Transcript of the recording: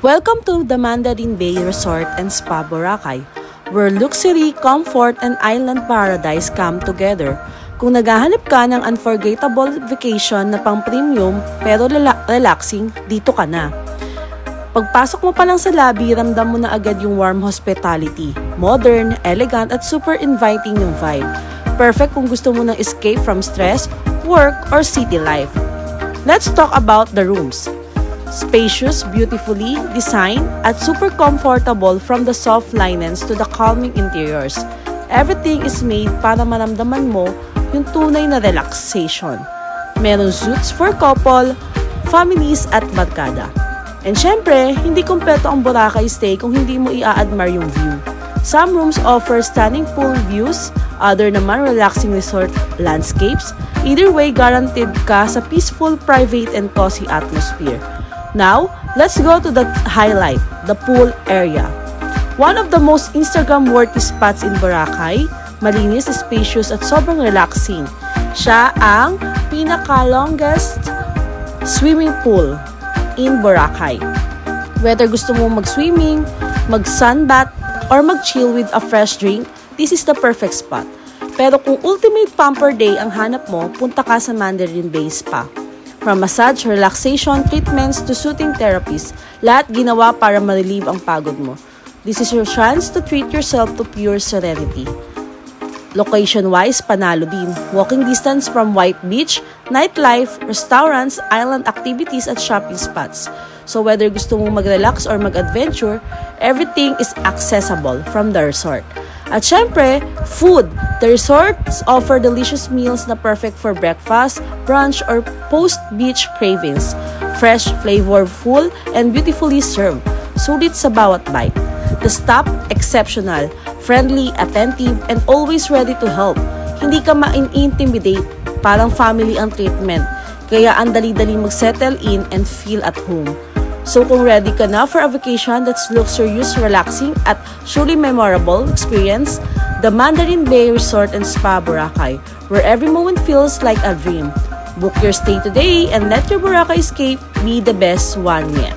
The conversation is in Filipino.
Welcome to the Mandarin Bay Resort and Spa Boracay, where luxury, comfort, and island paradise come together. Kung naghahanap ka ng unforgettable vacation na pang-premium pero relaxing, dito ka na. Pagpasok mo pa lang sa lobby, ramdam mo na agad yung warm hospitality. Modern, elegant, at super inviting yung vibe. Perfect kung gusto mo ng escape from stress, work, or city life. Let's talk about the rooms. Spacious, beautifully designed, at super comfortable from the soft linens to the calming interiors. Everything is made para maramdaman mo yung tunay na relaxation. Meron suites for couple, families at barkada. And syempre, hindi kompleto ang Boracay stay kung hindi mo i-admire yung view. Some rooms offer stunning pool views, other naman relaxing resort landscapes. Either way, guaranteed ka sa peaceful, private, and cozy atmosphere. Now, let's go to the highlight, the pool area. One of the most Instagram-worthy spots in Boracay, malinis, spacious, at sobrang relaxing. Siya ang pinaka-longest swimming pool in Boracay. Whether gusto mo mag-swimming, mag-sunbath, or mag-chill with a fresh drink, this is the perfect spot. Pero kung ultimate pamper day ang hanap mo, punta ka sa Mandarin Bay Spa. From massage, relaxation, treatments, to soothing therapies, lahat ginawa para ma-relieve ang pagod mo. This is your chance to treat yourself to pure serenity. Location-wise, panalo din. Walking distance from White Beach, nightlife, restaurants, island activities, at shopping spots. So whether gusto mong mag-relax or mag-adventure, everything is accessible from the resort. At syempre, food. The resorts offer delicious meals na perfect for breakfast, brunch, or post-beach cravings. Fresh, flavorful, and beautifully served. Sulit sa bawat bite. The staff, exceptional, friendly, attentive, and always ready to help. Hindi ka ma-intimidate, parang family ang treatment. Kaya ang dali-dali mag-settle in and feel at home. So kung ready ka na for a vacation that's luxurious, relaxing, at truly memorable experience, the Mandarin Bay Resort and Spa Boracay, where every moment feels like a dream. Book your stay today and let your Boracay escape be the best one yet.